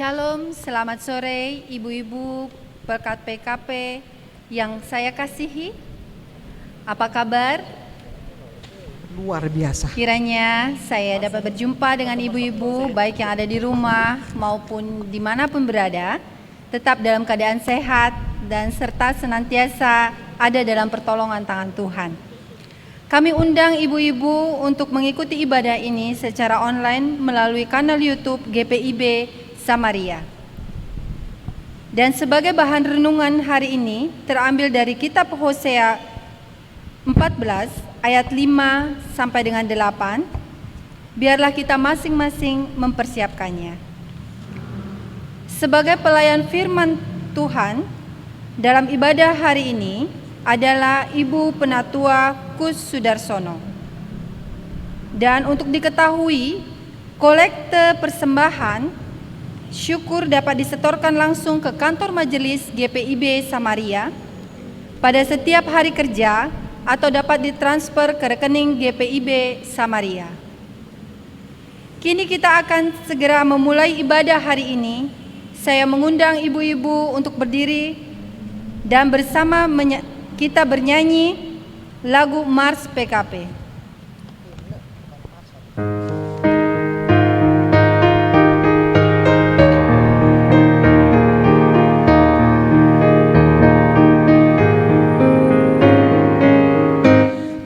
Shalom, selamat sore ibu-ibu berkat PKP yang saya kasihi. Apa kabar? Luar biasa. Kiranya saya dapat berjumpa dengan ibu-ibu baik yang ada di rumah maupun dimanapun berada, tetap dalam keadaan sehat dan serta senantiasa ada dalam pertolongan tangan Tuhan. Kami undang ibu-ibu untuk mengikuti ibadah ini secara online melalui kanal YouTube GPIB Samaria. Dan sebagai bahan renungan hari ini terambil dari kitab Hosea 14 ayat 5 sampai dengan 8. Biarlah kita masing-masing mempersiapkannya. Sebagai pelayan firman Tuhan dalam ibadah hari ini adalah Ibu Penatua Kus Sudarsono. Dan untuk diketahui, kolekte persembahan syukur dapat disetorkan langsung ke kantor majelis GPIB Samaria pada setiap hari kerja atau dapat ditransfer ke rekening GPIB Samaria. Kini kita akan segera memulai ibadah hari ini. Saya mengundang ibu-ibu untuk berdiri dan bersama kita bernyanyi lagu Mars PKP.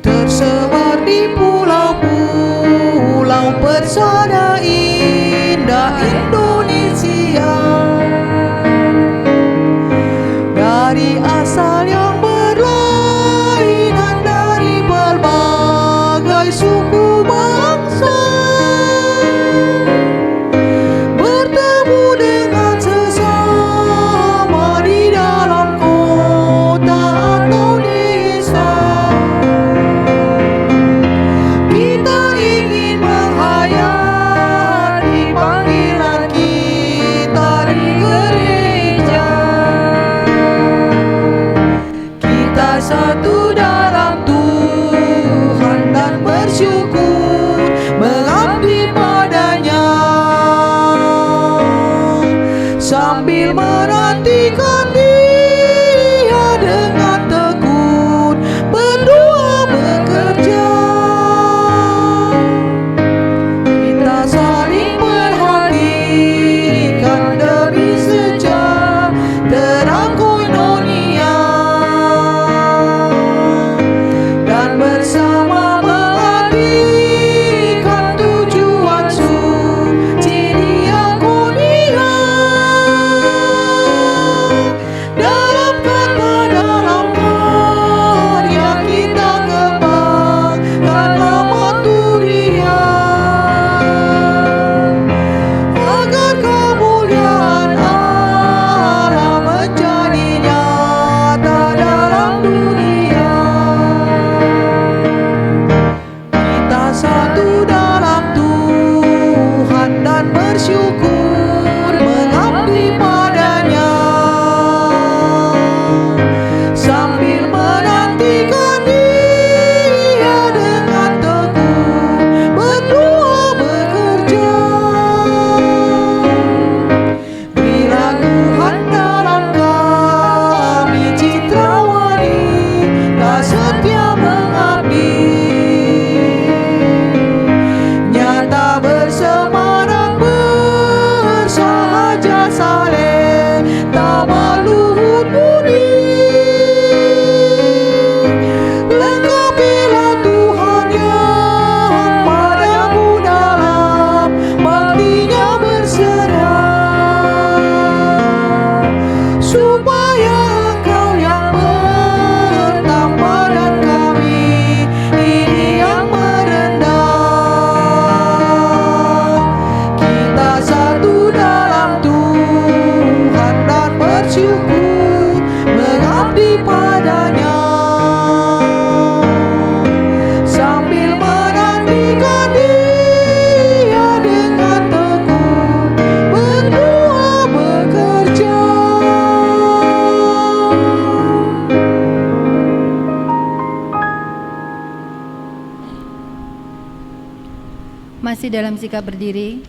Tersebar di pulau-pulau pesona indah Indonesia, dari asal yang berlainan, dari berbagai suku bangsa, bertemu dengan sesama di dalam kota atau desa. Kita ingin menghayati panggilan kita di gereja. Kita satu dalam Tuhan dan bersyukur mengabdi padanya, sambil menantikan Dia dengan tekun berdoa bekerja. Kita saling perhatikan demi sejahtera koinonia, dan bersama mengabdikan tujuan suci diakonia. Dalam kata, dalam karya kita kembangkan nama Tuhan, agar kemuliaan Allah menjadi nyata dalam dunia. Kita satu dalam Tuhan dan bersyukur mengabdi padanya, sambil menantikan Dia dengan tekun berdoa bekerja. Berilah Tuhan dalam kami citrawani tak setia mengabdi, nyata bersemangat bersahaja saleh tak berluhut budi. Lengkapilah Tuhan yang padamu dalam baktinya berserah, supaya Engkau yang bertambah dan kami ini yang merendah. Kita satu dalam Tuhan dan bersyukur mengabdi padanya, sambil menantikan Dia dengan tekun berdoa bekerja. Masih dalam sikap berdiri,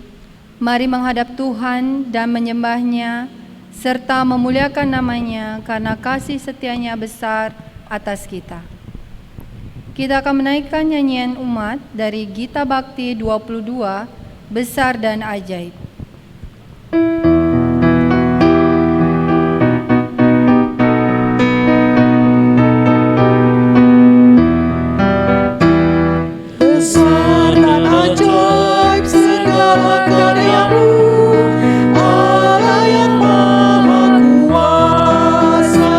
Mari menghadap Tuhan dan menyembah-Nya, serta memuliakan nama-Nya karena kasih setia-Nya besar atas kita. Kita akan menaikkan nyanyian umat dari Gita Bakti 22, Besar dan Ajaib. Besar dan ajaib segala karya-Mu, Allah yang Maha Kuasa.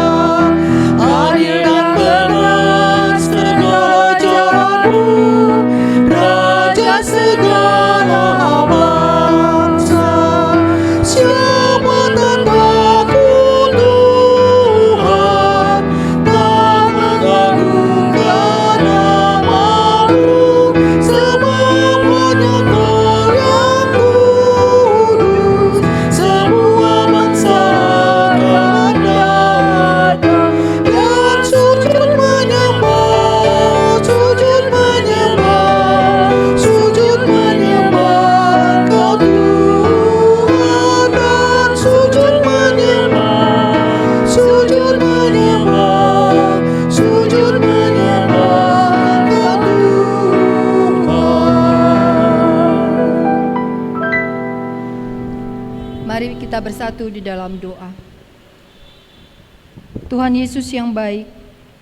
Adil dan benar segala jalan-Mu, Raja segala bangsa. Siapa tandai-Ku Tuhan, tak mengagungkan nama-Mu. Sebab hanya Kau yang kudus, semua bangsa akan datang dan sujud menyembah, sujud menyembah, sujud menyembah Engkau Tuhan, dan sujud menyembah, sujud menyembah, sujud menyembah Engkau Tuhan. Mari kita bersatu di dalam doa. Tuhan Yesus yang baik,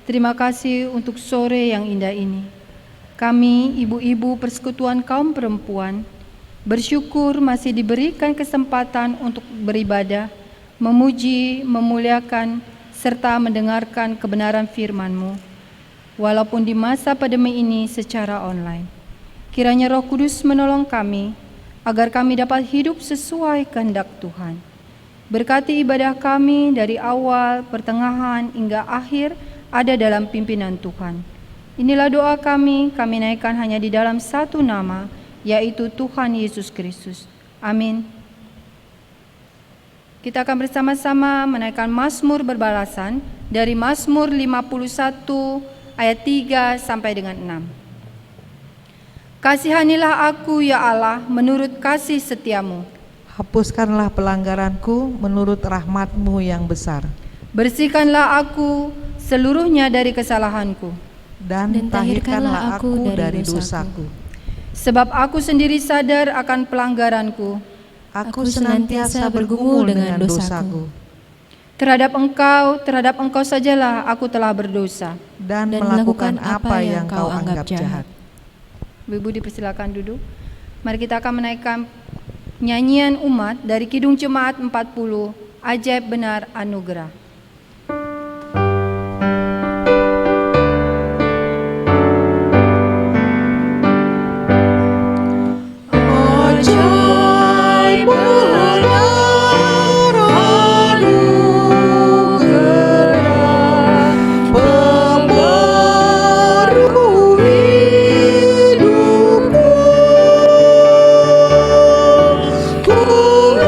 terima kasih untuk sore yang indah ini. Kami, ibu-ibu persekutuan kaum perempuan, bersyukur masih diberikan kesempatan untuk beribadah, memuji, memuliakan, serta mendengarkan kebenaran firman-Mu, walaupun di masa pandemi ini secara online. Kiranya Roh Kudus menolong kami, agar kami dapat hidup sesuai kehendak Tuhan. Berkati ibadah kami dari awal, pertengahan, hingga akhir ada dalam pimpinan Tuhan. Inilah doa kami naikkan hanya di dalam satu nama, yaitu Tuhan Yesus Kristus. Amin. Kita akan bersama-sama menaikkan Mazmur berbalasan dari Mazmur 51 ayat 3 sampai dengan 6. Kasihanilah aku ya Allah menurut kasih setiamu. Hapuskanlah pelanggaranku menurut rahmat-Mu yang besar, Bersihkanlah aku seluruhnya dari kesalahanku. dan tahirkanlah aku dari dosaku. Sebab aku sendiri sadar akan pelanggaranku. Aku senantiasa bergumul dengan dosaku, Terhadap engkau sajalah aku telah berdosa. dan melakukan apa yang Kau anggap jahat. Ibu dipersilakan duduk. Mari kita akan menaikkan nyanyian umat dari Kidung Jemaat 40, Ajaib Benar Anugerah. Ajaib benar anugerah, pembaru hidupku. Ku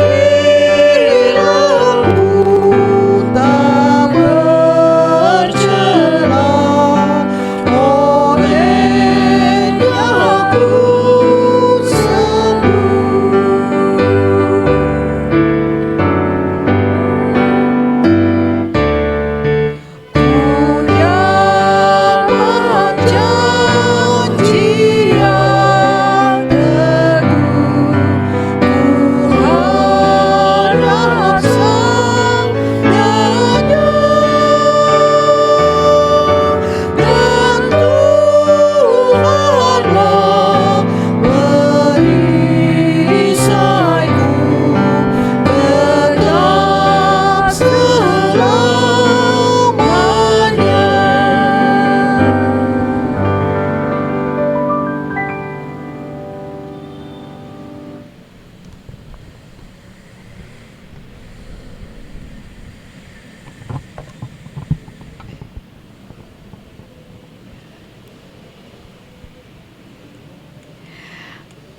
hilang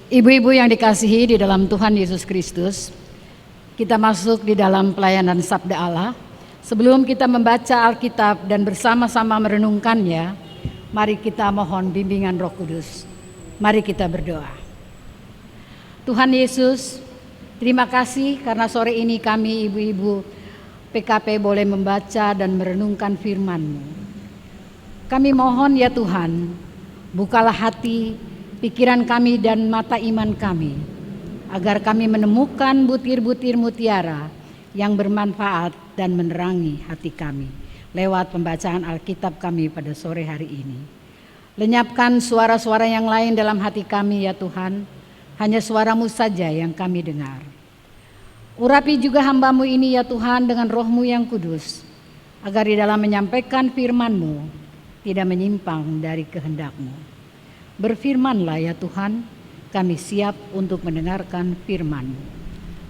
Ibu-ibu yang dikasihi di dalam Tuhan Yesus Kristus, kita masuk di dalam pelayanan Sabda Allah. Sebelum kita membaca Alkitab dan bersama-sama merenungkannya, mari kita mohon bimbingan Roh Kudus. Mari kita berdoa. Tuhan Yesus, Terima kasih karena sore ini kami ibu-ibu PKP boleh membaca dan merenungkan firman-Mu. Kami mohon ya Tuhan, bukalah hati, pikiran kami dan mata iman kami, agar kami menemukan butir-butir mutiara yang bermanfaat dan menerangi hati kami lewat pembacaan Alkitab kami pada sore hari ini. Lenyapkan suara-suara yang lain dalam hati kami ya Tuhan, hanya suara-Mu saja yang kami dengar. Urapi juga hamba-Mu ini ya Tuhan dengan Roh-Mu yang kudus, agar di dalam menyampaikan firman-Mu tidak menyimpang dari kehendak-Mu. Berfirmanlah ya Tuhan, kami siap untuk mendengarkan firman-Mu.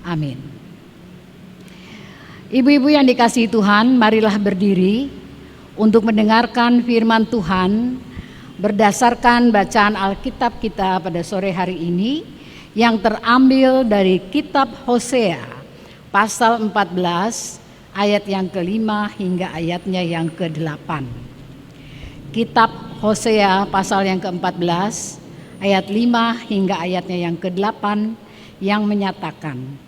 Amin. Ibu-ibu yang dikasihi Tuhan, marilah berdiri untuk mendengarkan firman Tuhan berdasarkan bacaan Alkitab kita pada sore hari ini yang terambil dari kitab Hosea pasal 14 ayat yang ke-5 hingga ayatnya yang ke-8. Kitab Hosea pasal yang ke-14 ayat 5 hingga ayatnya yang ke-8 yang menyatakan,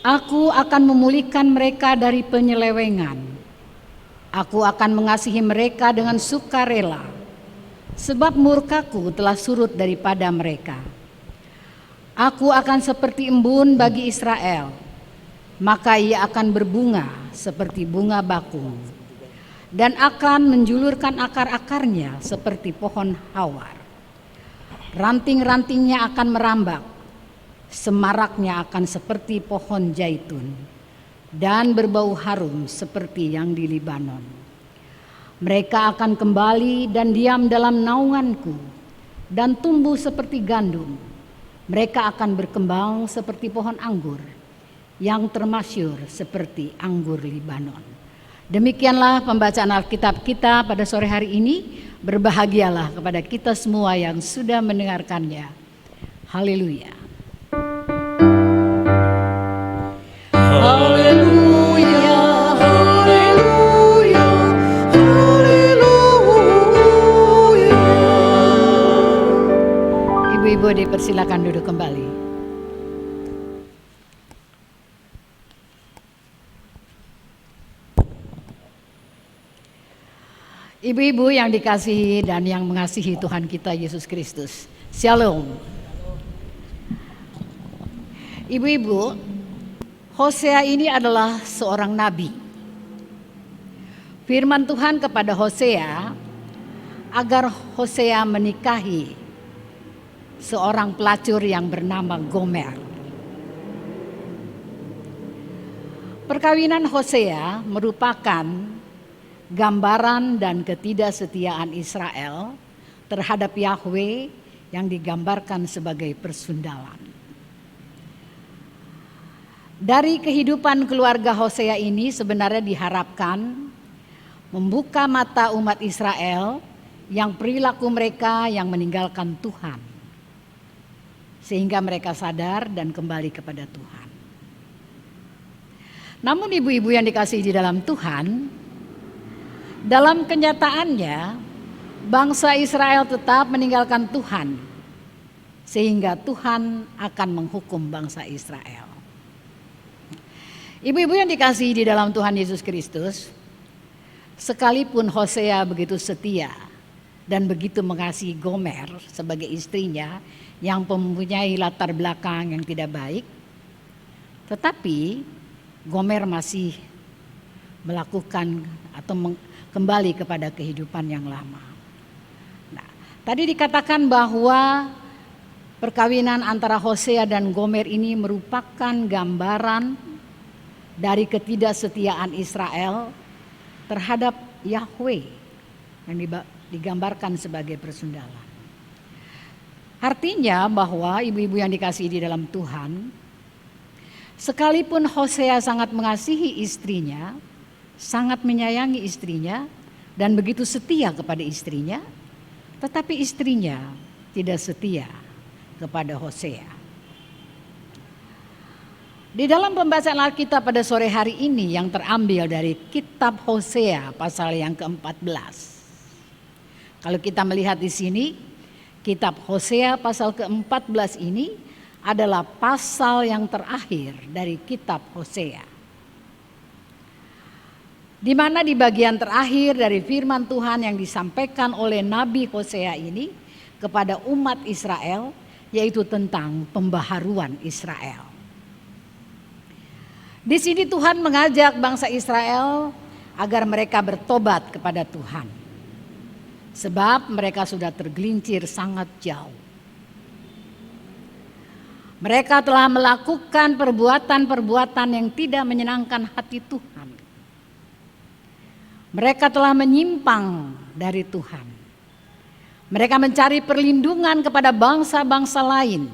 Aku akan memulihkan mereka dari penyelewengan. Aku akan mengasihi mereka dengan sukarela, sebab murkaku telah surut daripada mereka. Aku akan seperti embun bagi Israel, maka ia akan berbunga seperti bunga bakung, dan akan menjulurkan akar-akarnya seperti pohon hawar. Ranting-rantingnya akan merambak, semaraknya akan seperti pohon zaitun, dan berbau harum seperti yang di Libanon. Mereka akan kembali dan diam dalam naunganku, dan tumbuh seperti gandum. Mereka akan berkembang seperti pohon anggur, yang termasyur seperti anggur Libanon. Demikianlah pembacaan Alkitab kita pada sore hari ini. Berbahagialah kepada kita semua yang sudah mendengarkannya. Haleluya. Haleluya, haleluya, haleluya. Ibu-ibu dipersilakan duduk kembali. Ibu-ibu yang dikasihi dan yang mengasihi Tuhan kita Yesus Kristus. Shalom. Ibu-ibu, Hosea ini adalah seorang nabi. Firman Tuhan kepada Hosea agar Hosea menikahi seorang pelacur yang bernama Gomer. Perkawinan Hosea merupakan gambaran dan ketidaksetiaan Israel terhadap Yahweh yang digambarkan sebagai persundalan. Dari kehidupan keluarga Hosea ini sebenarnya diharapkan membuka mata umat Israel yang perilaku mereka yang meninggalkan Tuhan, sehingga mereka sadar dan kembali kepada Tuhan. Namun ibu-ibu yang dikasihi di dalam Tuhan, dalam kenyataannya bangsa Israel tetap meninggalkan Tuhan, sehingga Tuhan akan menghukum bangsa Israel. Ibu-ibu yang dikasihi di dalam Tuhan Yesus Kristus, sekalipun Hosea begitu setia dan begitu mengasihi Gomer sebagai istrinya yang mempunyai latar belakang yang tidak baik, tetapi Gomer masih melakukan atau kembali kepada kehidupan yang lama. Nah, tadi dikatakan bahwa perkawinan antara Hosea dan Gomer ini merupakan gambaran dari ketidaksetiaan Israel terhadap Yahweh yang digambarkan sebagai persundalan. Artinya bahwa ibu-ibu yang dikasihi di dalam Tuhan, sekalipun Hosea sangat mengasihi istrinya, sangat menyayangi istrinya dan begitu setia kepada istrinya, tetapi istrinya tidak setia kepada Hosea. Di dalam pembacaan Alkitab pada sore hari ini yang terambil dari kitab Hosea pasal yang ke-14. Kalau kita melihat di sini, kitab Hosea pasal ke-14 ini adalah pasal yang terakhir dari kitab Hosea. Di mana di bagian terakhir dari firman Tuhan yang disampaikan oleh Nabi Hosea ini kepada umat Israel, yaitu tentang pembaharuan Israel. Di sini Tuhan mengajak bangsa Israel agar mereka bertobat kepada Tuhan. Sebab mereka sudah tergelincir sangat jauh. Mereka telah melakukan perbuatan-perbuatan yang tidak menyenangkan hati Tuhan. Mereka telah menyimpang dari Tuhan. Mereka mencari perlindungan kepada bangsa-bangsa lain,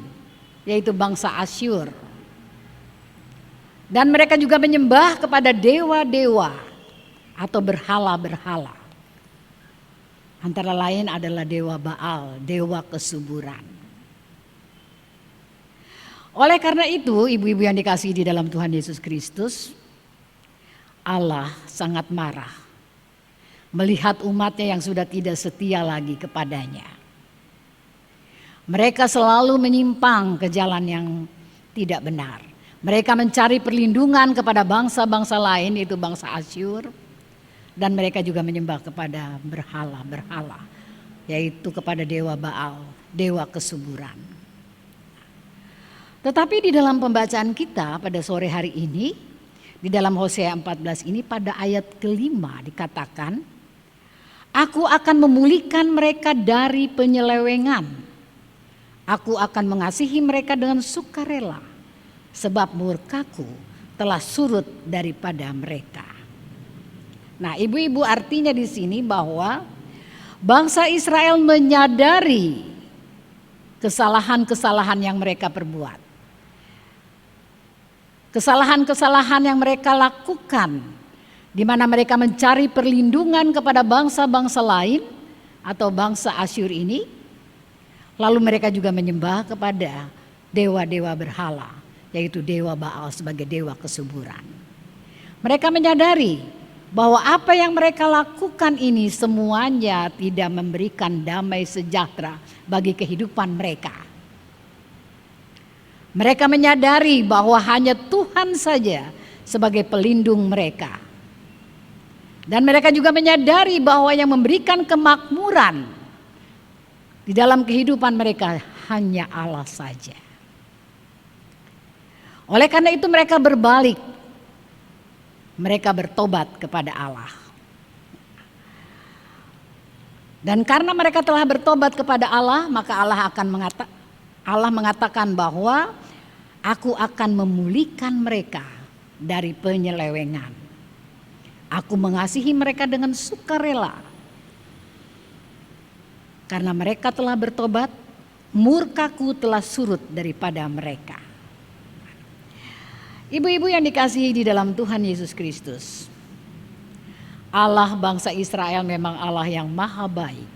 yaitu bangsa Asyur. Dan mereka juga menyembah kepada dewa-dewa atau berhala-berhala. Antara lain adalah dewa Baal, dewa kesuburan. Oleh karena itu, ibu-ibu yang dikasihi di dalam Tuhan Yesus Kristus, Allah sangat marah melihat umatnya yang sudah tidak setia lagi kepadanya. Mereka selalu menyimpang ke jalan yang tidak benar. Mereka mencari perlindungan kepada bangsa-bangsa lain, yaitu bangsa Asyur. Dan mereka juga menyembah kepada berhala-berhala, yaitu kepada dewa Baal, dewa kesuburan. Tetapi di dalam pembacaan kita pada sore hari ini, di dalam Hosea 14 ini pada ayat kelima dikatakan, Aku akan memulihkan mereka dari penyelewengan. Aku akan mengasihi mereka dengan sukarela, sebab murkaku telah surut daripada mereka. Nah, ibu-ibu, artinya di sini bahwa bangsa Israel menyadari kesalahan-kesalahan yang mereka perbuat. Kesalahan-kesalahan yang mereka lakukan, di mana mereka mencari perlindungan kepada bangsa-bangsa lain atau bangsa Asyur ini. Lalu mereka juga menyembah kepada dewa-dewa berhala, yaitu dewa Baal sebagai dewa kesuburan. Mereka menyadari bahwa apa yang mereka lakukan ini semuanya tidak memberikan damai sejahtera bagi kehidupan mereka. Mereka menyadari bahwa hanya Tuhan saja sebagai pelindung mereka. Dan mereka juga menyadari bahwa yang memberikan kemakmuran di dalam kehidupan mereka hanya Allah saja. Oleh karena itu mereka berbalik. Mereka bertobat kepada Allah. Dan karena mereka telah bertobat kepada Allah, maka Allah mengatakan bahwa Aku akan memulihkan mereka dari penyelewengan. Aku mengasihi mereka dengan sukarela. Karena mereka telah bertobat, murkaku telah surut daripada mereka. Ibu-ibu yang dikasihi di dalam Tuhan Yesus Kristus, Allah bangsa Israel memang Allah yang maha baik.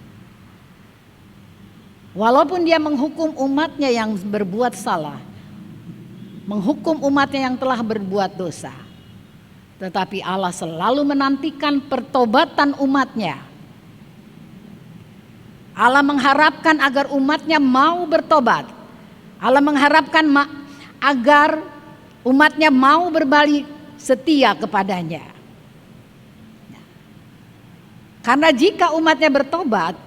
Walaupun dia menghukum umatnya yang berbuat salah, menghukum umatnya yang telah berbuat dosa, tetapi Allah selalu menantikan pertobatan umatnya. Allah mengharapkan agar umatnya mau bertobat. Allah mengharapkan agar umatnya mau berbalik setia kepadanya. Karena jika umatnya bertobat,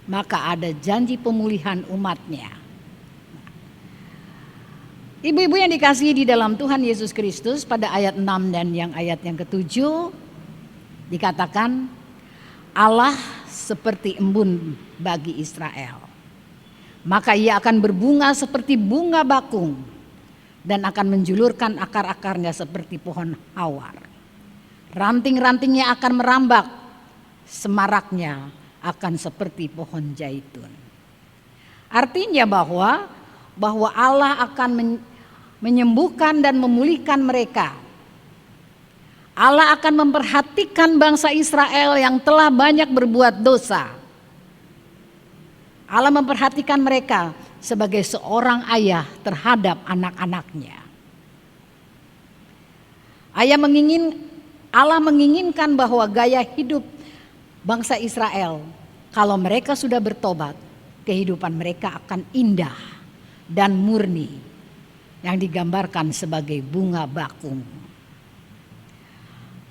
maka ada janji pemulihan umatnya. Ibu-ibu yang dikasihi di dalam Tuhan Yesus Kristus, pada ayat 6 dan ayat yang ke-7 dikatakan, Allah seperti embun bagi Israel. Maka ia akan berbunga seperti bunga bakung dan akan menjulurkan akar-akarnya seperti pohon hawar. Ranting-rantingnya akan merambak, semaraknya akan seperti pohon zaitun. Artinya bahwa Allah akan menyembuhkan dan memulihkan mereka. Allah akan memperhatikan bangsa Israel yang telah banyak berbuat dosa. Allah memperhatikan mereka sebagai seorang ayah terhadap anak-anaknya. Allah menginginkan bahwa gaya hidup bangsa Israel, kalau mereka sudah bertobat, kehidupan mereka akan indah dan murni. yang digambarkan sebagai bunga bakung.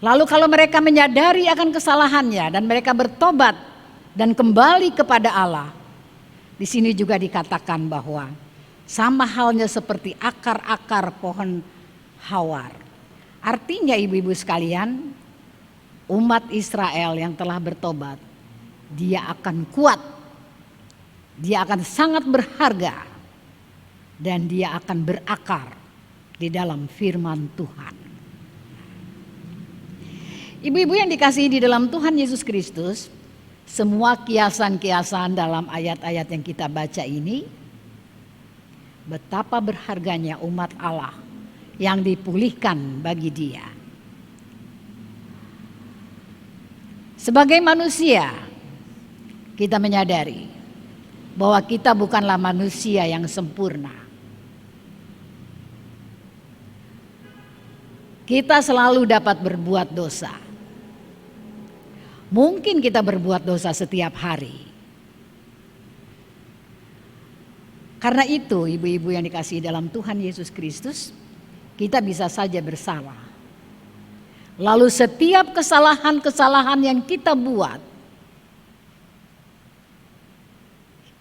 Lalu kalau mereka menyadari akan kesalahannya dan mereka bertobat dan kembali kepada Allah, di sini juga dikatakan bahwa sama halnya seperti akar-akar pohon hawar. Artinya ibu-ibu sekalian, umat Israel yang telah bertobat, dia akan kuat, dia akan sangat berharga, dan dia akan berakar di dalam firman Tuhan. Ibu-ibu yang dikasihi di dalam Tuhan Yesus Kristus, semua kiasan-kiasan dalam ayat-ayat yang kita baca ini, betapa berharganya umat Allah yang dipulihkan bagi Dia. Sebagai manusia, kita menyadari bahwa kita bukanlah manusia yang sempurna. Kita selalu dapat berbuat dosa. Mungkin kita berbuat dosa setiap hari. Karena itu, ibu-ibu yang dikasihi dalam Tuhan Yesus Kristus, kita bisa saja bersalah. Lalu setiap kesalahan-kesalahan yang kita buat,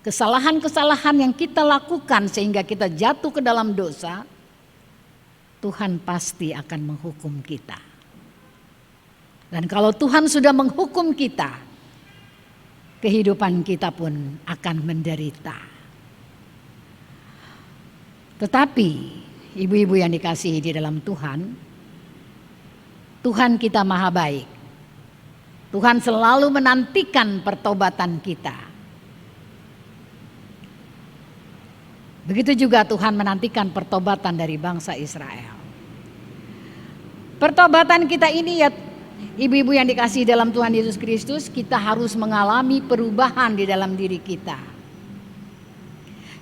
kesalahan-kesalahan yang kita lakukan sehingga kita jatuh ke dalam dosa, Tuhan pasti akan menghukum kita. Dan kalau Tuhan sudah menghukum kita, kehidupan kita pun akan menderita. Tetapi ibu-ibu yang dikasihi di dalam Tuhan, Tuhan kita maha baik. Tuhan selalu menantikan pertobatan kita. Begitu juga Tuhan menantikan pertobatan dari bangsa Israel. Pertobatan kita ini ya ibu-ibu yang dikasihi dalam Tuhan Yesus Kristus, kita harus mengalami perubahan di dalam diri kita.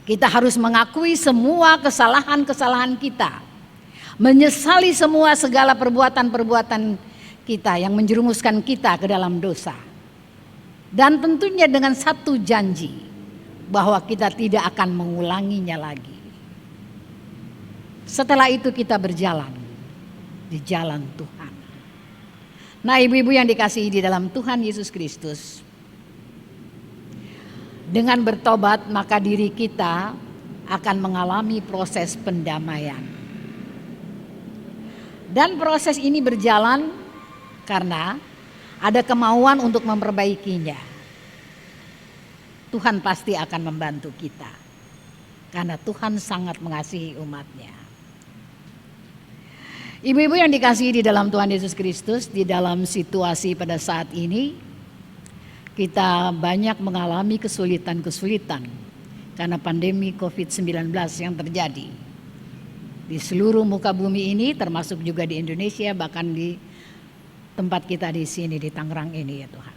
Kita harus mengakui semua kesalahan-kesalahan kita. Menyesali semua segala perbuatan-perbuatan kita yang menjerumuskan kita ke dalam dosa. Dan tentunya dengan satu janji, bahwa kita tidak akan mengulanginya lagi. Setelah itu kita berjalan di jalan Tuhan. Nah, ibu-ibu yang dikasihi di dalam Tuhan Yesus Kristus, dengan bertobat maka diri kita akan mengalami proses pendamaian. Dan proses ini berjalan karena ada kemauan untuk memperbaikinya. Tuhan pasti akan membantu kita, karena Tuhan sangat mengasihi umatnya. Ibu-ibu yang dikasihi di dalam Tuhan Yesus Kristus, di dalam situasi pada saat ini, kita banyak mengalami kesulitan-kesulitan karena pandemi COVID-19 yang terjadi di seluruh muka bumi ini, termasuk juga di Indonesia, bahkan di tempat kita di sini di Tangerang ini ya Tuhan.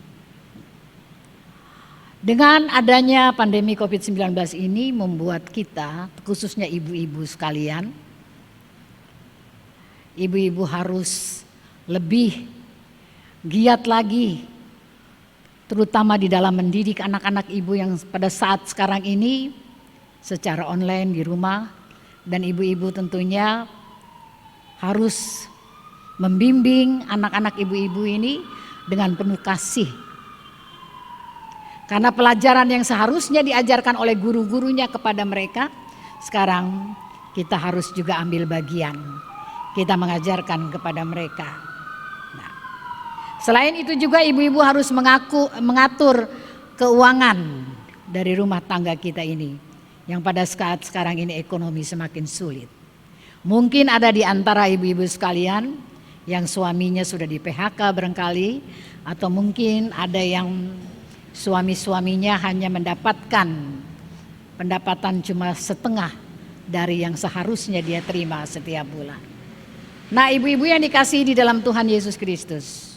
Dengan adanya pandemi COVID-19 ini membuat kita, khususnya ibu-ibu sekalian, ibu-ibu harus lebih giat lagi, terutama di dalam mendidik anak-anak ibu yang pada saat sekarang ini secara online di rumah. Dan ibu-ibu tentunya harus membimbing anak-anak ibu-ibu ini dengan penuh kasih. Karena pelajaran yang seharusnya diajarkan oleh guru-gurunya kepada mereka, sekarang kita harus juga ambil bagian. Kita mengajarkan kepada mereka. Nah, selain itu juga ibu-ibu harus mengatur keuangan dari rumah tangga kita ini, yang pada saat sekarang ini ekonomi semakin sulit. Mungkin ada di antara ibu-ibu sekalian yang suaminya sudah di PHK barangkali, atau mungkin ada yang suami-suaminya hanya mendapatkan pendapatan cuma setengah dari yang seharusnya dia terima setiap bulan. Nah, ibu-ibu yang dikasihi di dalam Tuhan Yesus Kristus,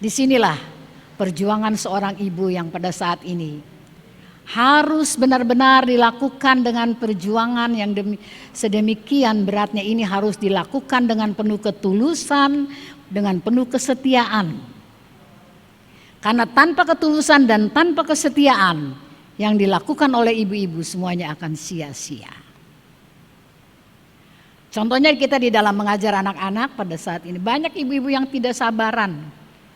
disinilah perjuangan seorang ibu yang pada saat ini harus benar-benar dilakukan dengan perjuangan yang sedemikian beratnya ini, harus dilakukan dengan penuh ketulusan, dengan penuh kesetiaan. Karena tanpa ketulusan dan tanpa kesetiaan, yang dilakukan oleh ibu-ibu semuanya akan sia-sia. Contohnya kita di dalam mengajar anak-anak pada saat ini, banyak ibu-ibu yang tidak sabaran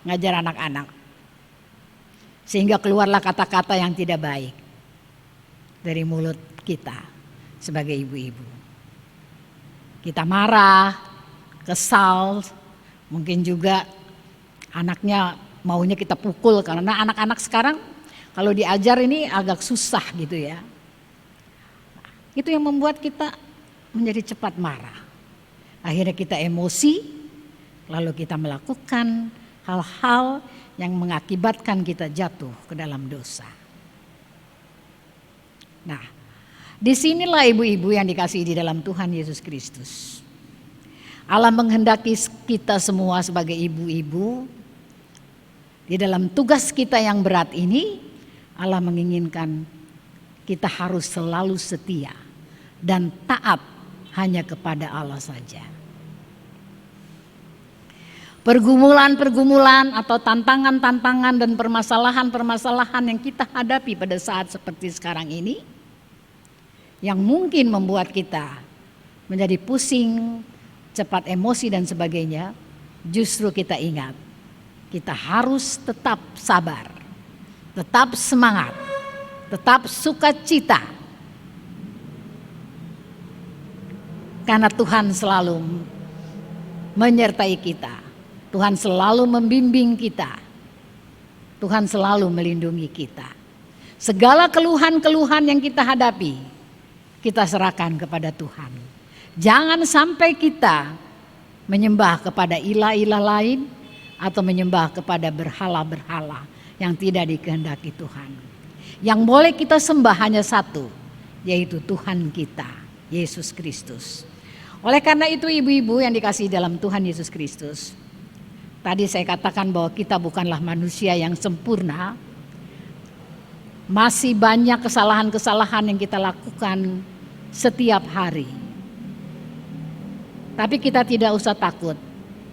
mengajar anak-anak. Sehingga keluarlah kata-kata yang tidak baik dari mulut kita sebagai ibu-ibu. Kita marah, kesal, mungkin juga anaknya maunya kita pukul, karena anak-anak sekarang kalau diajar ini agak susah gitu ya. Itu yang membuat kita menjadi cepat marah. Akhirnya kita emosi, lalu kita melakukan hal-hal yang mengakibatkan kita jatuh ke dalam dosa. Nah, disinilah ibu-ibu yang dikasihi di dalam Tuhan Yesus Kristus. Allah menghendaki kita semua sebagai ibu-ibu, di dalam tugas kita yang berat ini, Allah menginginkan kita harus selalu setia dan taat hanya kepada Allah saja. Pergumulan-pergumulan atau tantangan-tantangan dan permasalahan-permasalahan yang kita hadapi pada saat seperti sekarang ini, yang mungkin membuat kita menjadi pusing, cepat emosi dan sebagainya, justru kita ingat, kita harus tetap sabar, tetap semangat, tetap sukacita. Karena Tuhan selalu menyertai kita, Tuhan selalu membimbing kita, Tuhan selalu melindungi kita. Segala keluhan-keluhan yang kita hadapi, kita serahkan kepada Tuhan. Jangan sampai kita menyembah kepada ilah-ilah lain atau menyembah kepada berhala-berhala yang tidak dikehendaki Tuhan. Yang boleh kita sembah hanya satu, yaitu Tuhan kita, Yesus Kristus. Oleh karena itu ibu-ibu yang dikasihi dalam Tuhan Yesus Kristus, tadi saya katakan bahwa kita bukanlah manusia yang sempurna. Masih banyak kesalahan-kesalahan yang kita lakukan setiap hari. Tapi kita tidak usah takut.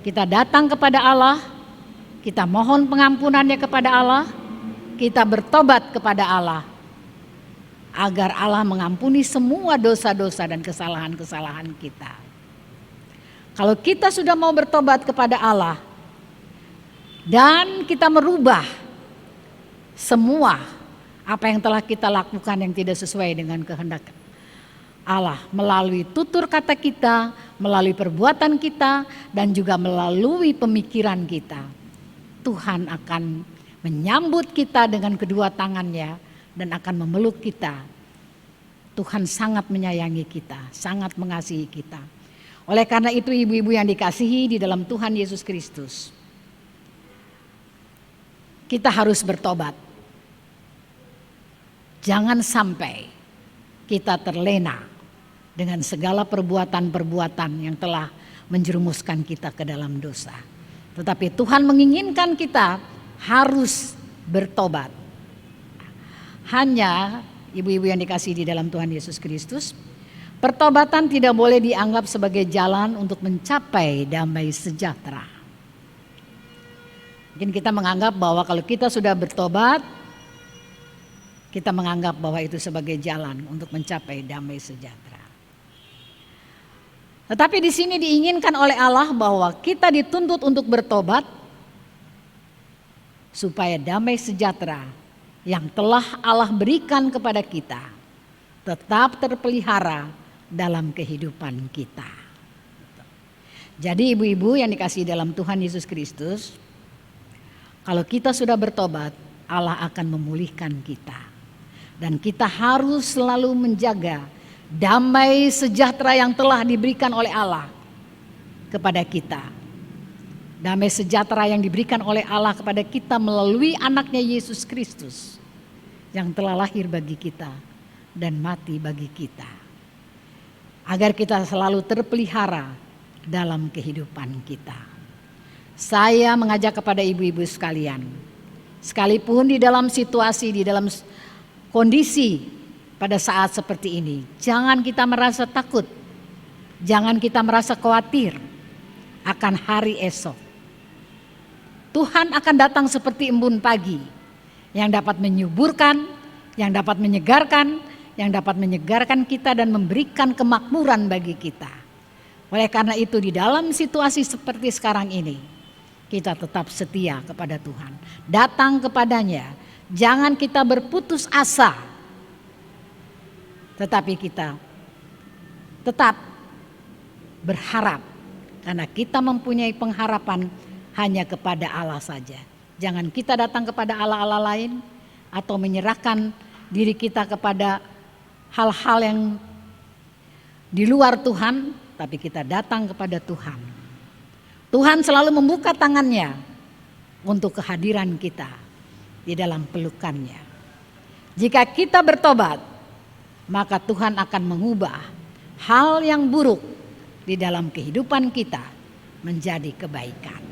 Kita datang kepada Allah, kita mohon pengampunannya kepada Allah, kita bertobat kepada Allah, agar Allah mengampuni semua dosa-dosa dan kesalahan-kesalahan kita. Kalau kita sudah mau bertobat kepada Allah dan kita merubah semua apa yang telah kita lakukan yang tidak sesuai dengan kehendak Allah, melalui tutur kata kita, melalui perbuatan kita, dan juga melalui pemikiran kita, Tuhan akan menyambut kita dengan kedua tangannya dan akan memeluk kita. Tuhan sangat menyayangi kita, sangat mengasihi kita. Oleh karena itu ibu-ibu yang dikasihi di dalam Tuhan Yesus Kristus, kita harus bertobat. Jangan sampai kita terlena dengan segala perbuatan-perbuatan yang telah menjerumuskan kita ke dalam dosa. Tetapi Tuhan menginginkan kita harus bertobat. Hanya ibu-ibu yang dikasihi di dalam Tuhan Yesus Kristus, pertobatan tidak boleh dianggap sebagai jalan untuk mencapai damai sejahtera. Mungkin kita menganggap bahwa kalau kita sudah bertobat, kita menganggap bahwa itu sebagai jalan untuk mencapai damai sejahtera. Tetapi di sini diinginkan oleh Allah bahwa kita dituntut untuk bertobat supaya damai sejahtera yang telah Allah berikan kepada kita tetap terpelihara dalam kehidupan kita. Jadi ibu-ibu yang dikasihi dalam Tuhan Yesus Kristus, kalau kita sudah bertobat, Allah akan memulihkan kita. Dan kita harus selalu menjaga damai sejahtera yang telah diberikan oleh Allah kepada kita. Damai sejahtera yang diberikan oleh Allah kepada kita melalui anaknya Yesus Kristus yang telah lahir bagi kita dan mati bagi kita. Agar kita selalu terpelihara dalam kehidupan kita. Saya mengajak kepada ibu-ibu sekalian, sekalipun di dalam situasi, di dalam kondisi pada saat seperti ini, jangan kita merasa takut, jangan kita merasa khawatir akan hari esok. Tuhan akan datang seperti embun pagi yang dapat menyuburkan yang dapat menyegarkan kita dan memberikan kemakmuran bagi kita. Oleh karena itu di dalam situasi seperti sekarang ini, kita tetap setia kepada Tuhan. Datang kepadanya, jangan kita berputus asa. Tetapi kita tetap berharap, karena kita mempunyai pengharapan hanya kepada Allah saja. Jangan kita datang kepada Allah-Allah lain atau menyerahkan diri kita kepada hal-hal yang di luar Tuhan, tapi kita datang kepada Tuhan. Tuhan selalu membuka tangannya untuk kehadiran kita di dalam pelukannya. Jika kita bertobat, maka Tuhan akan mengubah hal yang buruk di dalam kehidupan kita menjadi kebaikan.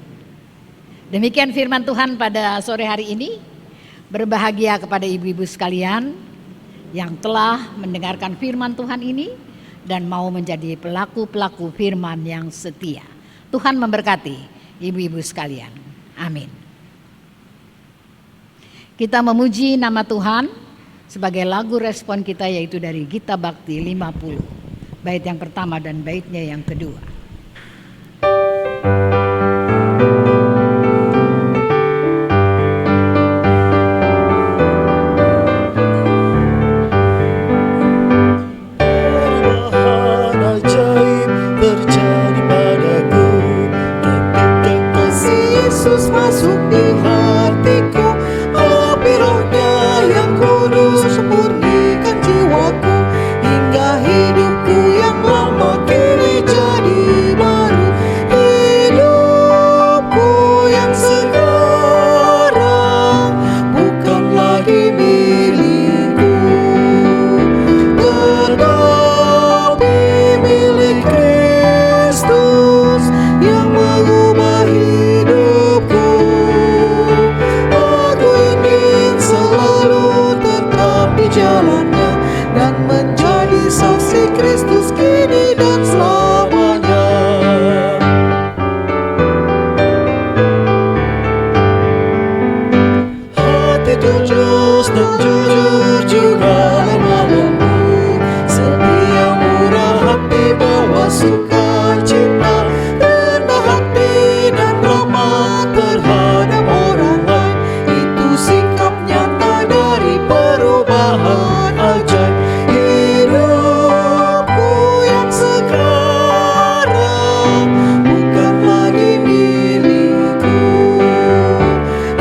Demikian firman Tuhan pada sore hari ini. Berbahagia kepada ibu-ibu sekalian yang telah mendengarkan firman Tuhan ini dan mau menjadi pelaku-pelaku firman yang setia. Tuhan memberkati ibu-ibu sekalian. Amin. Kita memuji nama Tuhan sebagai lagu respon kita, yaitu dari Gita Bakti 50. Bait yang pertama dan baitnya yang kedua. Yesus masuk di hatiku, api rohnya yang kudus murnikan jiwaku, hingga hidupku yang lama kini jadi baru. Hidupku yang sekarang bukan lagi milikku, tetapi milik Kristus yang mengubah hidupku. Aku ingin selalu tetap di jalannya dan menjadi saksi Kristus kini dan selamanya. Hati tulus dan jujur juga lemah lembut, setia murah hati bawa sukacita, rendah hati dan ramah terhadap orang lain. Itu sikap nyata dari perubahan ajaib. Hidupku yang sekarang bukan lagi milikku,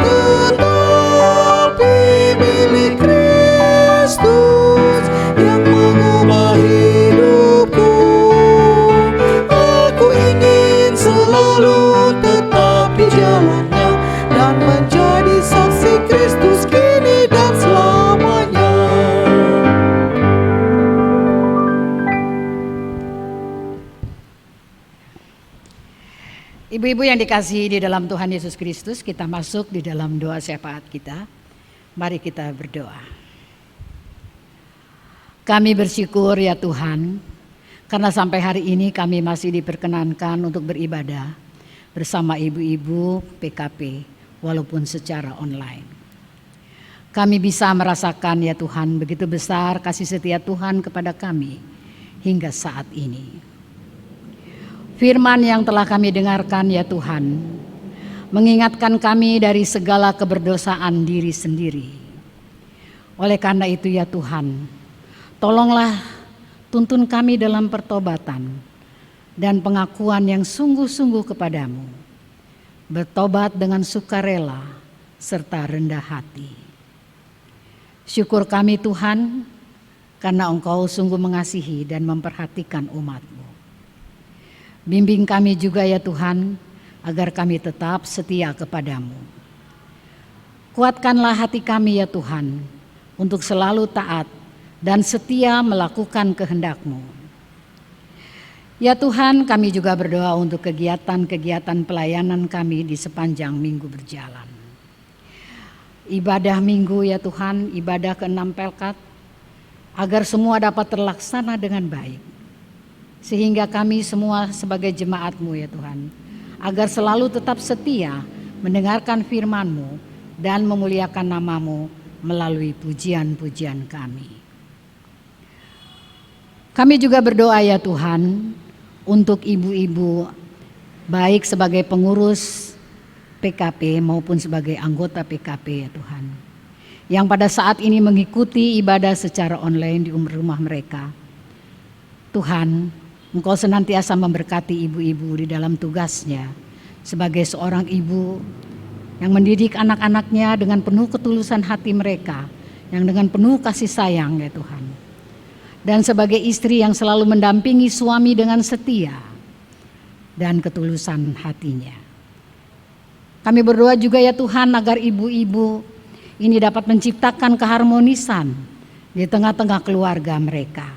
tetapi milik Kristus yang mengubah hidupku. Aku ingin selalu tetap di jalannya dan menjadi saksi Kristus kini dan selamanya. Ibu-ibu yang dikasihi di dalam Tuhan Yesus Kristus, kita masuk di dalam doa syafaat kita. Mari kita berdoa. Kami bersyukur ya Tuhan, karena sampai hari ini kami masih diperkenankan untuk beribadah bersama ibu-ibu PKP walaupun secara online. Kami bisa merasakan ya Tuhan begitu besar kasih setia Tuhan kepada kami hingga saat ini. Firman yang telah kami dengarkan ya Tuhan mengingatkan kami dari segala keberdosaan diri sendiri. Oleh karena itu ya Tuhan, tolonglah tuntun kami dalam pertobatan dan pengakuan yang sungguh-sungguh kepadamu. Bertobat dengan sukarela serta rendah hati. Syukur kami Tuhan, karena Engkau sungguh mengasihi dan memperhatikan umat-Mu. Bimbing kami juga ya Tuhan, agar kami tetap setia kepadamu. Kuatkanlah hati kami ya Tuhan, untuk selalu taat dan setia melakukan kehendak-Mu. Ya Tuhan, kami juga berdoa untuk kegiatan-kegiatan pelayanan kami di sepanjang minggu berjalan. Ibadah minggu ya Tuhan, ibadah ke-6 Pelkat, agar semua dapat terlaksana dengan baik. Sehingga kami semua sebagai jemaat-Mu ya Tuhan, agar selalu tetap setia mendengarkan firman-Mu dan memuliakan nama-Mu melalui pujian-pujian kami. Kami juga berdoa ya Tuhan untuk ibu-ibu baik sebagai pengurus PKP maupun sebagai anggota PKP ya Tuhan, yang pada saat ini mengikuti ibadah secara online di rumah mereka. Tuhan, Engkau senantiasa memberkati ibu-ibu di dalam tugasnya sebagai seorang ibu yang mendidik anak-anaknya dengan penuh ketulusan hati mereka, yang dengan penuh kasih sayang ya Tuhan. Dan sebagai istri yang selalu mendampingi suami dengan setia dan ketulusan hatinya. Kami berdoa juga ya Tuhan agar ibu-ibu ini dapat menciptakan keharmonisan di tengah-tengah keluarga mereka.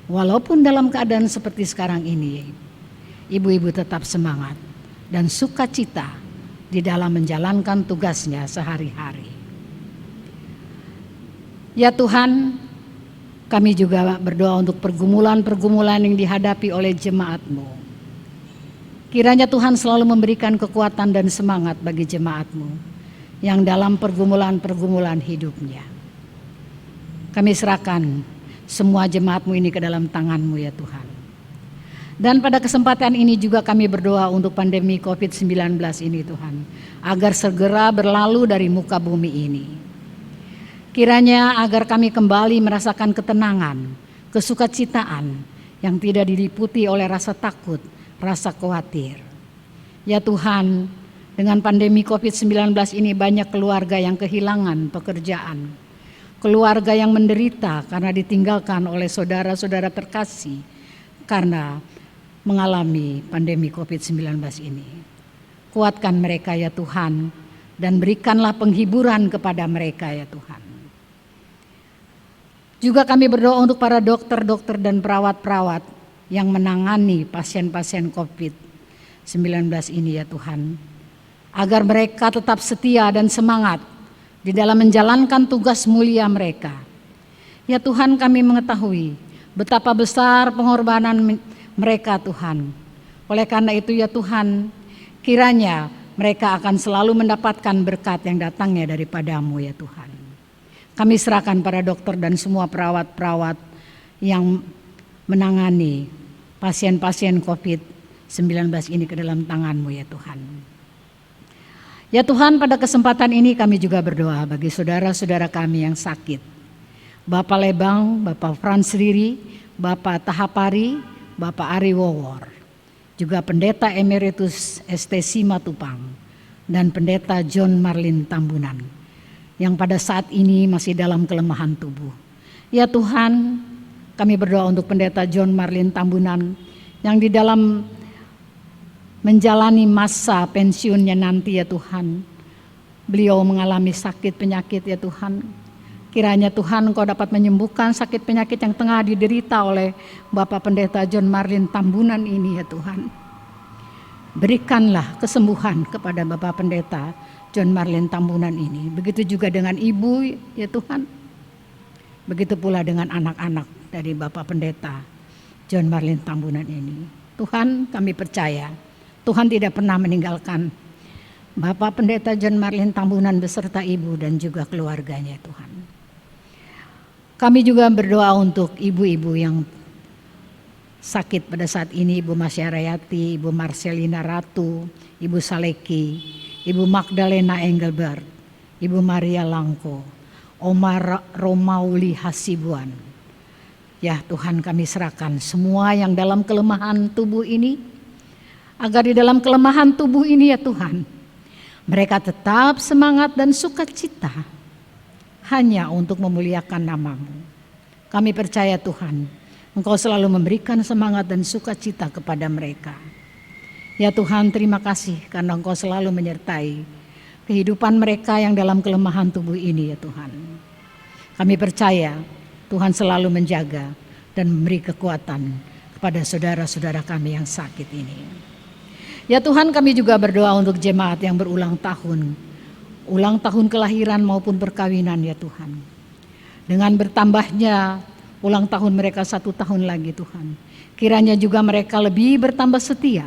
Walaupun dalam keadaan seperti sekarang ini, ibu-ibu tetap semangat dan sukacita di dalam menjalankan tugasnya sehari-hari. Ya Tuhan, kami juga berdoa untuk pergumulan-pergumulan yang dihadapi oleh jemaat-Mu. Kiranya Tuhan selalu memberikan kekuatan dan semangat bagi jemaat-Mu yang dalam pergumulan-pergumulan hidupnya. Kami serahkan semua jemaat-Mu ini ke dalam tangan-Mu ya Tuhan. Dan pada kesempatan ini juga kami berdoa untuk pandemi COVID-19 ini Tuhan, agar segera berlalu dari muka bumi ini. Kiranya agar kami kembali merasakan ketenangan, kesukacitaan yang tidak diliputi oleh rasa takut, rasa khawatir. Ya Tuhan, dengan pandemi COVID-19 ini banyak keluarga yang kehilangan pekerjaan, keluarga yang menderita karena ditinggalkan oleh saudara-saudara terkasih karena mengalami pandemi COVID-19 ini. Kuatkan mereka ya Tuhan, dan berikanlah penghiburan kepada mereka ya Tuhan. Juga kami berdoa untuk para dokter-dokter dan perawat-perawat yang menangani pasien-pasien COVID-19 ini ya Tuhan, agar mereka tetap setia dan semangat di dalam menjalankan tugas mulia mereka. Ya Tuhan, kami mengetahui betapa besar pengorbanan mereka Tuhan. Oleh karena itu ya Tuhan, kiranya mereka akan selalu mendapatkan berkat yang datangnya daripada-Mu ya Tuhan. Kami serahkan para dokter dan semua perawat-perawat yang menangani pasien-pasien COVID-19 ini ke dalam tangan-Mu ya Tuhan. Ya Tuhan, pada kesempatan ini kami juga berdoa bagi saudara-saudara kami yang sakit. Bapak Lebang, Bapak Frans Riri, Bapak Tahapari, Bapak Ari Wowor, juga Pendeta Emeritus ST Simatupang, dan Pendeta John Marlin Tambunan, yang pada saat ini masih dalam kelemahan tubuh. Ya Tuhan, kami berdoa untuk Pendeta John Marlin Tambunan yang di dalam menjalani masa pensiunnya nanti ya Tuhan. Beliau mengalami sakit penyakit ya Tuhan. Kiranya Tuhan Engkau dapat menyembuhkan sakit penyakit yang tengah diderita oleh Bapak Pendeta John Marlin Tambunan ini ya Tuhan. Berikanlah kesembuhan kepada Bapak Pendeta John Marlin Tambunan ini. Begitu juga dengan Ibu ya Tuhan. Begitu pula dengan anak-anak dari Bapak Pendeta John Marlin Tambunan ini. Tuhan, kami percaya Tuhan tidak pernah meninggalkan Bapak Pendeta John Marlin Tambunan beserta Ibu dan juga keluarganya Tuhan. Kami juga berdoa untuk ibu-ibu yang sakit pada saat ini, Ibu Masya Rayati, Ibu Marcelina Ratu, Ibu Saleki, Ibu Magdalena Engelbert, Ibu Maria Langko, Omar Romauli Hasibuan. Ya Tuhan, kami serahkan semua yang dalam kelemahan tubuh ini, agar di dalam kelemahan tubuh ini ya Tuhan, mereka tetap semangat dan sukacita hanya untuk memuliakan nama-Mu. Kami percaya Tuhan, Engkau selalu memberikan semangat dan sukacita kepada mereka. Ya Tuhan, terima kasih karena Engkau selalu menyertai kehidupan mereka yang dalam kelemahan tubuh ini ya Tuhan. Kami percaya Tuhan selalu menjaga dan memberi kekuatan kepada saudara-saudara kami yang sakit ini. Ya Tuhan, kami juga berdoa untuk jemaat yang berulang tahun kelahiran maupun perkawinan ya Tuhan. Dengan bertambahnya ulang tahun mereka 1 tahun lagi Tuhan, kiranya juga mereka lebih bertambah setia,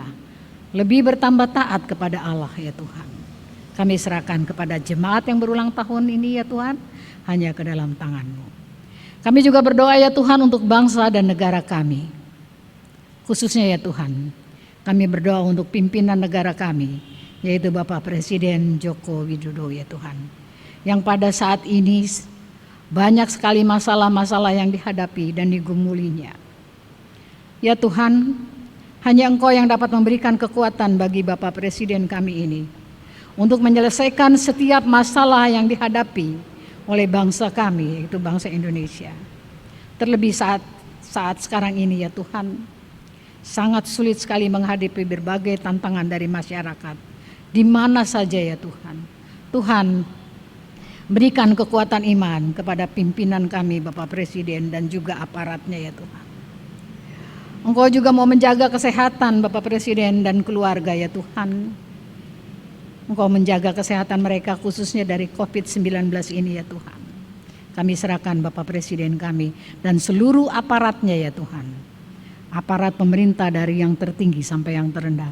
lebih bertambah taat kepada Allah ya Tuhan. Kami serahkan kepada jemaat yang berulang tahun ini ya Tuhan, hanya ke dalam tangan-Mu. Kami juga berdoa ya Tuhan untuk bangsa dan negara kami. Khususnya ya Tuhan, kami berdoa untuk pimpinan negara kami, yaitu Bapak Presiden Joko Widodo ya Tuhan. Yang pada saat ini banyak sekali masalah-masalah yang dihadapi dan digumulinya. Ya Tuhan, hanya Engkau yang dapat memberikan kekuatan bagi Bapak Presiden kami ini untuk menyelesaikan setiap masalah yang dihadapi oleh bangsa kami, yaitu bangsa Indonesia. Terlebih saat sekarang ini ya Tuhan, sangat sulit sekali menghadapi berbagai tantangan dari masyarakat, di mana saja ya Tuhan. Tuhan, berikan kekuatan iman kepada pimpinan kami, Bapak Presiden dan juga aparatnya ya Tuhan. Engkau juga mau menjaga kesehatan Bapak Presiden dan keluarga ya Tuhan. Engkau menjaga kesehatan mereka khususnya dari COVID-19 ini ya Tuhan. Kami serahkan Bapak Presiden kami dan seluruh aparatnya ya Tuhan. Aparat pemerintah dari yang tertinggi sampai yang terendah.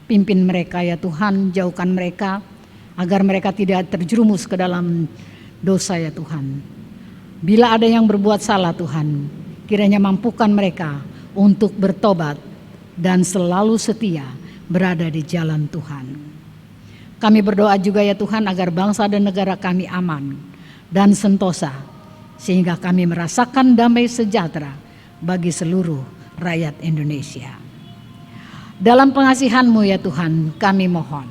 Pimpin mereka ya Tuhan, jauhkan mereka agar mereka tidak terjerumus ke dalam dosa ya Tuhan. Bila ada yang berbuat salah Tuhan, kiranya mampukan mereka untuk bertobat dan selalu setia berada di jalan Tuhan. Kami berdoa juga ya Tuhan agar bangsa dan negara kami aman dan sentosa, sehingga kami merasakan damai sejahtera bagi seluruh rakyat Indonesia. Dalam pengasihan-Mu ya Tuhan, kami mohon.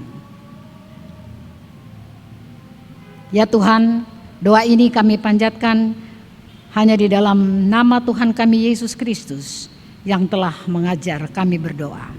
Ya Tuhan, doa ini kami panjatkan hanya di dalam nama Tuhan kami Yesus Kristus yang telah mengajar kami berdoa.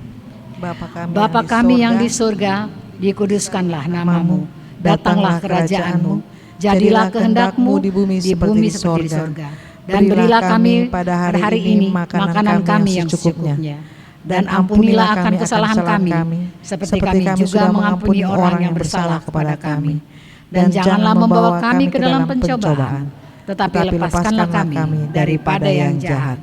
Bapa kami yang di surga, dikuduskanlah nama-Mu, datanglah kerajaan-Mu, jadilah kehendak-Mu di bumi seperti di sorga. Dan berilah kami pada hari ini makanan kami yang secukupnya. Dan ampunilah akan kesalahan kami, seperti kami juga mengampuni orang yang bersalah kepada kami. Dan janganlah membawa kami ke dalam pencobaan, tetapi lepaskanlah kami daripada yang jahat.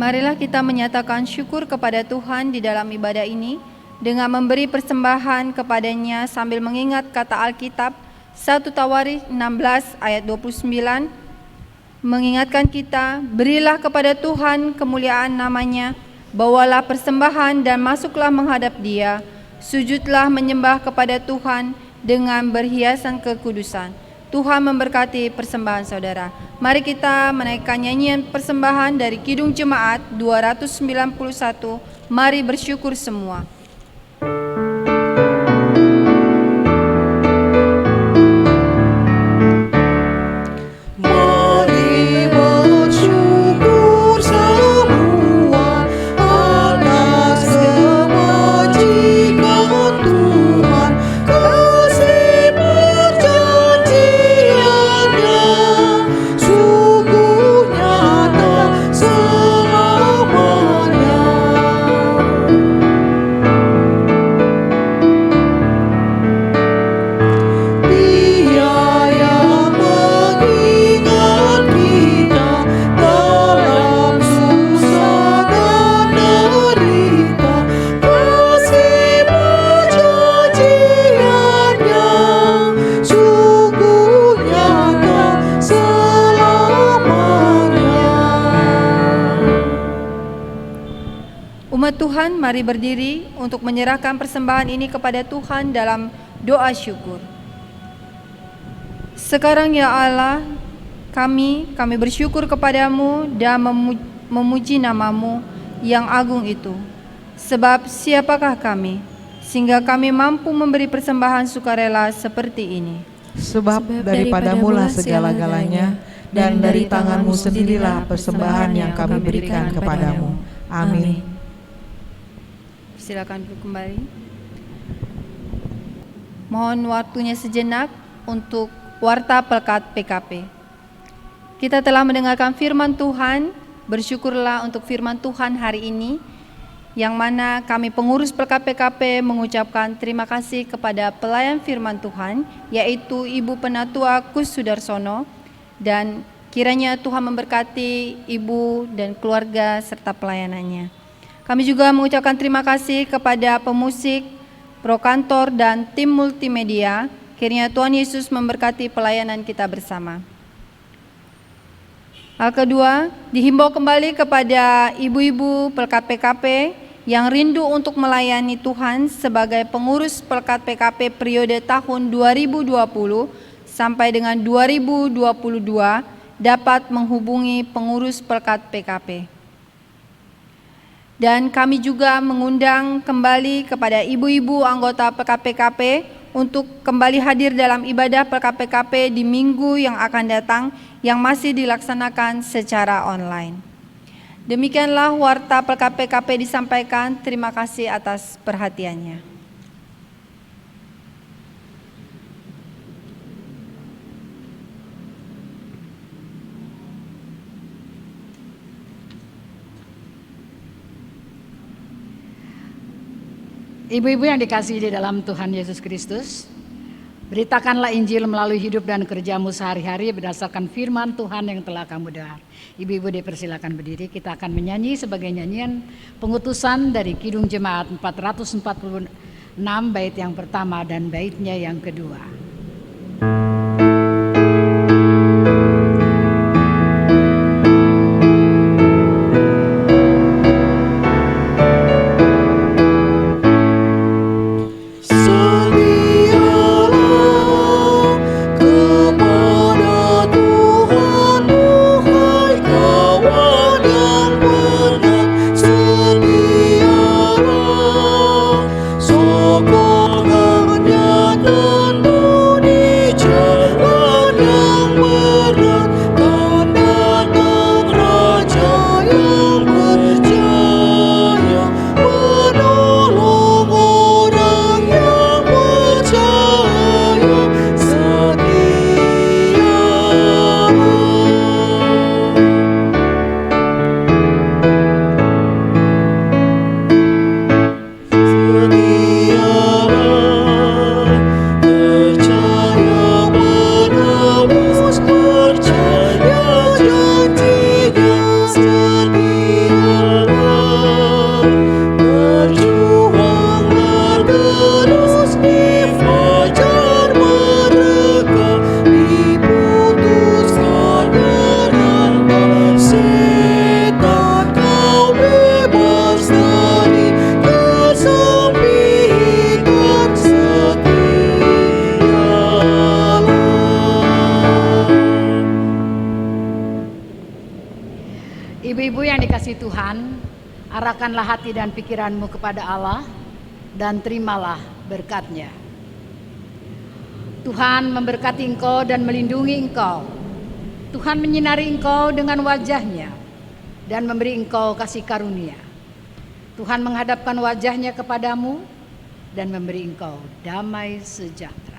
Marilah kita menyatakan syukur kepada Tuhan di dalam ibadah ini dengan memberi persembahan kepadanya sambil mengingat kata Alkitab 1 Tawarikh 16 ayat 29 mengingatkan kita, berilah kepada Tuhan kemuliaan namanya, bawalah persembahan dan masuklah menghadap Dia, sujudlah menyembah kepada Tuhan dengan berhiasan kekudusan. Tuhan memberkati persembahan saudara. Mari kita menaikkan nyanyian persembahan dari Kidung Jemaat 291. Mari bersyukur semua. Umat Tuhan, mari berdiri untuk menyerahkan persembahan ini kepada Tuhan dalam doa syukur. Sekarang ya Allah, kami bersyukur kepadamu dan memuji namamu yang agung itu. Sebab siapakah kami, sehingga kami mampu memberi persembahan sukarela seperti ini? Sebab daripadamulah segala-galanya, dan dari tanganmu sendirilah persembahan yang kami berikan kepadamu. Amin. Silakan duduk kembali. Mohon waktunya sejenak untuk Warta Pelkat PKP. Kita telah mendengarkan firman Tuhan, bersyukurlah untuk firman Tuhan hari ini, yang mana kami pengurus Pelkat PKP mengucapkan terima kasih kepada pelayan firman Tuhan, yaitu Ibu Penatua Kus Sudarsono, dan kiranya Tuhan memberkati Ibu dan keluarga serta pelayanannya. Kami juga mengucapkan terima kasih kepada pemusik, prokantor, dan tim multimedia. Kiranya Tuhan Yesus memberkati pelayanan kita bersama. Hal kedua, dihimbau kembali kepada ibu-ibu Pelkat PKP yang rindu untuk melayani Tuhan sebagai pengurus Pelkat PKP periode tahun 2020 sampai dengan 2022 dapat menghubungi pengurus Pelkat PKP. Dan kami juga mengundang kembali kepada ibu-ibu anggota Pelkat PKP untuk kembali hadir dalam ibadah Pelkat PKP di minggu yang akan datang yang masih dilaksanakan secara online. Demikianlah Warta Pelkat PKP disampaikan. Terima kasih atas perhatiannya. Ibu-ibu yang dikasihi di dalam Tuhan Yesus Kristus, beritakanlah Injil melalui hidup dan kerjamu sehari-hari berdasarkan firman Tuhan yang telah kamu dengar. Ibu-ibu dipersilakan berdiri, kita akan menyanyi sebagai nyanyian pengutusan dari Kidung Jemaat 446 bait yang pertama dan baitnya yang kedua. Ibu-ibu yang dikasihi Tuhan, arahkanlah hati dan pikiranmu kepada Allah dan terimalah berkat-Nya. Tuhan memberkati engkau dan melindungi engkau. Tuhan menyinari engkau dengan wajah-Nya dan memberi engkau kasih karunia. Tuhan menghadapkan wajah-Nya kepadamu dan memberi engkau damai sejahtera.